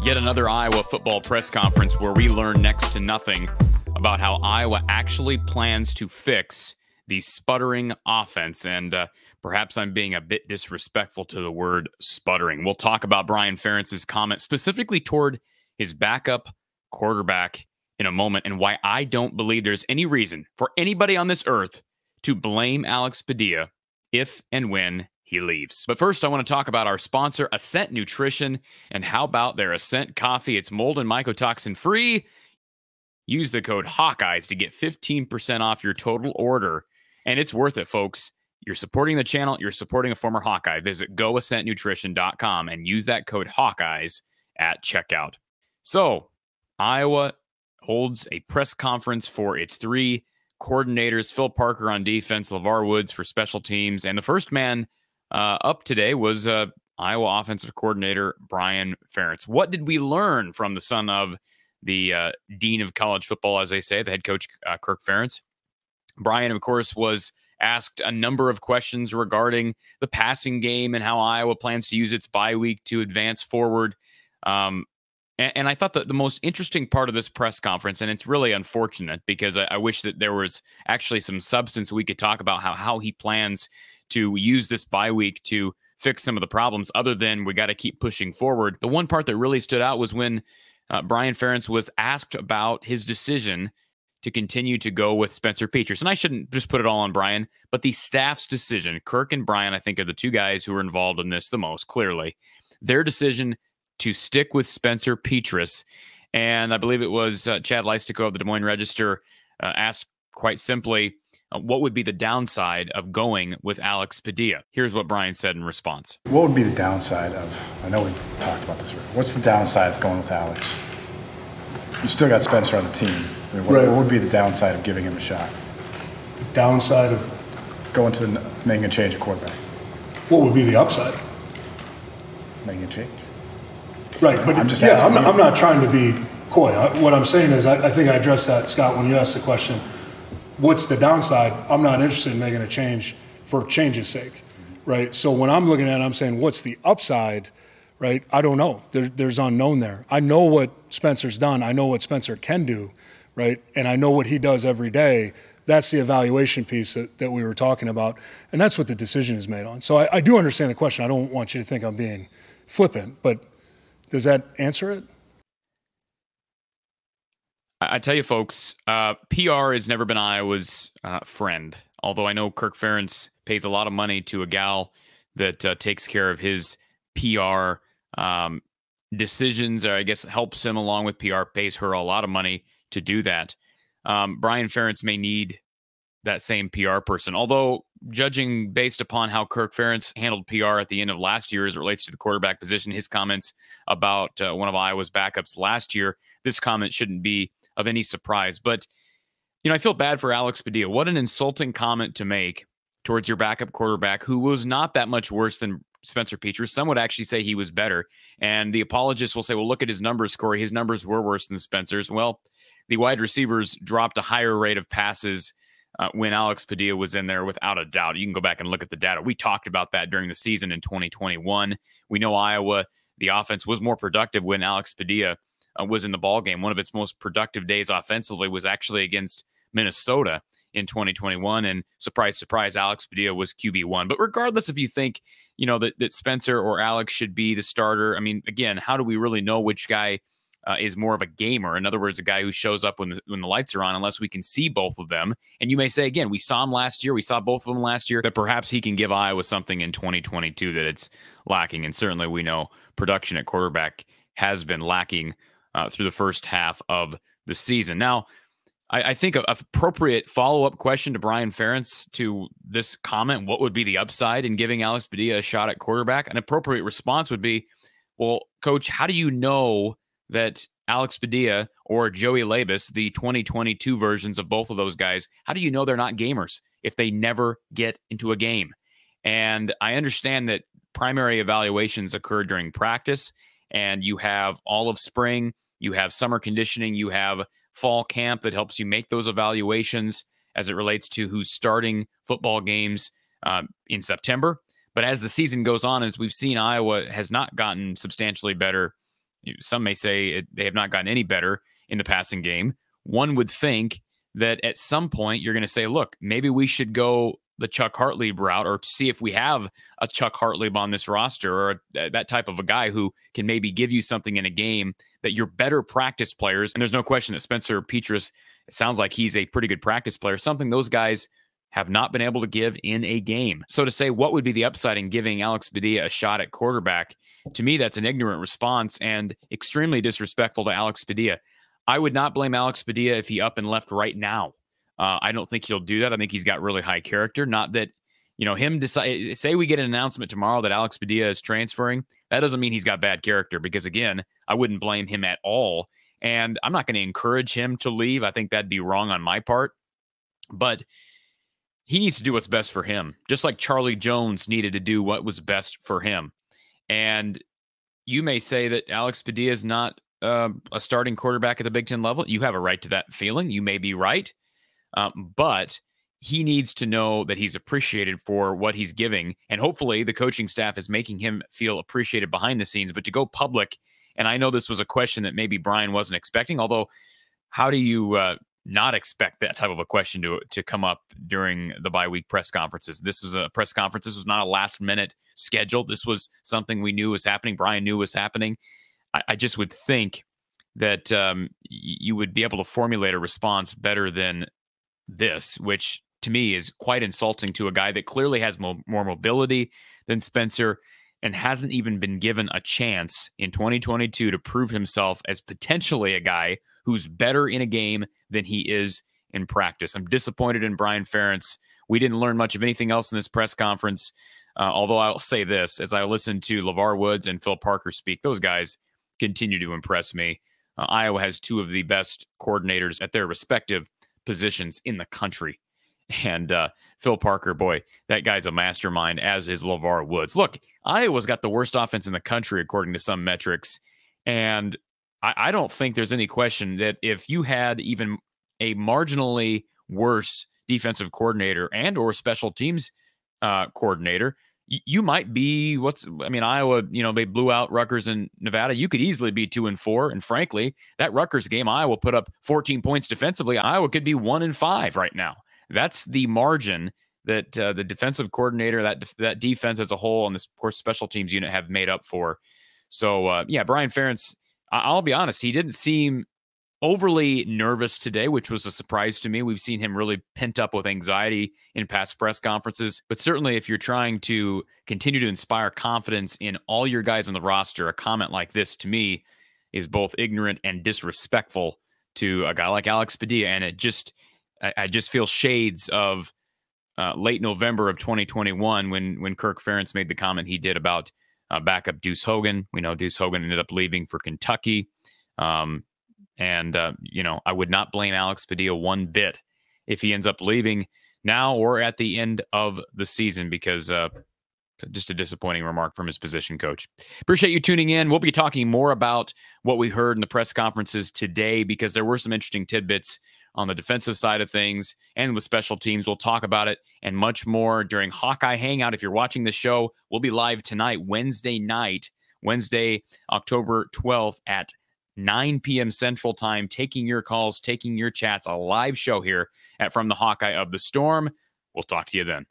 Yet another Iowa football press conference where we learn next to nothing about how Iowa actually plans to fix the sputtering offense. And perhaps I'm being a bit disrespectful to the word sputtering. We'll talk about Brian Ferentz's comment specifically toward his backup quarterback in a moment, and why I don't believe there's any reason for anybody on this earth to blame Alex Padilla if and when he leaves. But first, I want to talk about our sponsor, Ascent Nutrition, and how about their Ascent coffee? It's mold and mycotoxin free. Use the code Hawkeyes to get 15% off your total order, and it's worth it, folks. You're supporting the channel. You're supporting a former Hawkeye. Visit goascentnutrition.com and use that code Hawkeyes at checkout. So, Iowa holds a press conference for its three coordinators: Phil Parker on defense, LeVar Woods for special teams, and the first man up today was Iowa offensive coordinator Brian Ferentz. What did we learn from the son of the dean of college football, as they say, the head coach, Kirk Ferentz? Brian, of course, was asked a number of questions regarding the passing game and how Iowa plans to use its bye week to advance forward. And I thought that the most interesting part of this press conference, and it's really unfortunate because I wish that there was actually some substance we could talk about how he plans to use this bye week to fix some of the problems, other than we got to keep pushing forward. The one part that really stood out was when Brian Ferentz was asked about his decision to continue to go with Spencer Petras. And I shouldn't just put it all on Brian, but the staff's decision. Kirk and Brian, I think, are the two guys who are involved in this the most, clearly. Their decision to stick with Spencer Petras. And I believe it was Chad Leistikow of the Des Moines Register asked quite simply, what would be the downside of going with Alex Padilla? Here's what Brian said in response. What would be the downside of, I know we've talked about this, what's the downside of going with Alex? You still got Spencer on the team. I mean, what would be the downside of giving him a shot? The downside of making a change at quarterback. What would be the upside? Making a change. Right, but I'm not trying to be coy. What I'm saying is I think I addressed that, Scott, when you asked the question, what's the downside? I'm not interested in making a change for change's sake, right? So when I'm looking at it, I'm saying, what's the upside, right? I don't know. There's unknown there. I know what Spencer's done. I know what Spencer can do, right? And I know what he does every day. That's the evaluation piece that we were talking about, and that's what the decision is made on. So I do understand the question. I don't want you to think I'm being flippant, but does that answer it? I tell you, folks, PR has never been Iowa's friend, although I know Kirk Ferentz pays a lot of money to a gal that takes care of his PR decisions, or I guess helps him along with PR, pays her a lot of money to do that. Brian Ferentz may need that same PR person, although judging based upon how Kirk Ferentz handled PR at the end of last year as it relates to the quarterback position, his comments about one of Iowa's backups last year, this comment shouldn't be of any surprise. But, you know, I feel bad for Alex Padilla. What an insulting comment to make towards your backup quarterback, who was not that much worse than Spencer Petras. Some would actually say he was better. And the apologists will say, well, look at his numbers, Corey. His numbers were worse than Spencer's. Well, the wide receivers dropped a higher rate of passes when Alex Padilla was in there, without a doubt. You can go back and look at the data. We talked about that during the season in 2021. We know Iowa, the offense was more productive when Alex Padilla was in the ballgame. One of its most productive days offensively was actually against Minnesota in 2021. And surprise, surprise, Alex Padilla was QB1. But regardless if you think, you know, that Spencer or Alex should be the starter, I mean, again, how do we really know which guy is more of a gamer? In other words, a guy who shows up when the lights are on, unless we can see both of them. And you may say, again, we saw him last year. We saw both of them last year, that perhaps he can give Iowa something in 2022 that it's lacking. And certainly we know production at quarterback has been lacking through the first half of the season. Now, I think an appropriate follow-up question to Brian Ferentz to this comment, what would be the upside in giving Alex Padilla a shot at quarterback? An appropriate response would be, well, Coach, how do you know that Alex Padilla or Joey Labus, the 2022 versions of both of those guys, how do you know they're not gamers if they never get into a game? And I understand that primary evaluations occur during practice, and you have all of spring, you have summer conditioning, you have fall camp that helps you make those evaluations as it relates to who's starting football games in September. But as the season goes on, as we've seen, Iowa has not gotten substantially better Some may say they have not gotten any better in the passing game. One would think that at some point you're going to say, look, maybe we should go the Chuck Hartleb route, or see if we have a Chuck Hartleb on this roster, or that type of a guy who can maybe give you something in a game that you're better practice players. And there's no question that Spencer Petras, it sounds like he's a pretty good practice player, something those guys have not been able to give in a game. So to say what would be the upside in giving Alex Padilla a shot at quarterback, to me, that's an ignorant response and extremely disrespectful to Alex Padilla. I would not blame Alex Padilla if he up and left right now. I don't think he'll do that. I think he's got really high character. Not that, him decide, say we get an announcement tomorrow that Alex Padilla is transferring. That doesn't mean he's got bad character, because again, I wouldn't blame him at all. And I'm not going to encourage him to leave. I think that'd be wrong on my part, but he needs to do what's best for him. Just like Charlie Jones needed to do what was best for him. And you may say that Alex Padilla is not a starting quarterback at the Big Ten level. You have a right to that feeling. You may be right. But he needs to know that he's appreciated for what he's giving. And hopefully the coaching staff is making him feel appreciated behind the scenes. But to go public, and I know this was a question that maybe Brian wasn't expecting, although how do you not expect that type of a question to come up during the bye-week press conferences? This was a press conference. This was not a last-minute schedule. This was something we knew was happening. Brian knew was happening. I just would think that you would be able to formulate a response better than this, which to me is quite insulting to a guy that clearly has more mobility than Spencer and hasn't even been given a chance in 2022 to prove himself as potentially a guy who's better in a game than he is in practice. I'm disappointed in Brian Ferentz. We didn't learn much of anything else in this press conference, although I'll say this, as I listened to LeVar Woods and Phil Parker speak, those guys continue to impress me. Iowa has two of the best coordinators at their respective positions in the country. And Phil Parker, boy, that guy's a mastermind, as is LeVar Woods. Look, Iowa's got the worst offense in the country, according to some metrics. And I don't think there's any question that if you had even a marginally worse defensive coordinator and or special teams coordinator, you might be Iowa, they blew out Rutgers and Nevada. You could easily be 2-4. And frankly, that Rutgers game, Iowa put up 14 points defensively. Iowa could be 1-5 right now. That's the margin that the defensive coordinator, that defense as a whole, and this, of course, special teams unit have made up for. So, Brian Ferentz, I'll be honest, he didn't seem overly nervous today, which was a surprise to me. We've seen him really pent up with anxiety in past press conferences. But certainly if you're trying to continue to inspire confidence in all your guys on the roster, a comment like this to me is both ignorant and disrespectful to a guy like Alex Padilla. And I just feel shades of late November of 2021 when Kirk Ferentz made the comment he did about backup Deuce Hogan. We know Deuce Hogan ended up leaving for Kentucky. I would not blame Alex Padilla one bit if he ends up leaving now or at the end of the season, because just a disappointing remark from his position coach. Appreciate you tuning in. We'll be talking more about what we heard in the press conferences today, because there were some interesting tidbits on the defensive side of things and with special teams. We'll talk about it and much more during Hawkeye Hangout. If you're watching the show, we'll be live tonight, Wednesday night, Wednesday, October 12th at 9 p.m. Central Time, taking your calls, taking your chats, a live show here at From the Hawkeye of the Storm. We'll talk to you then.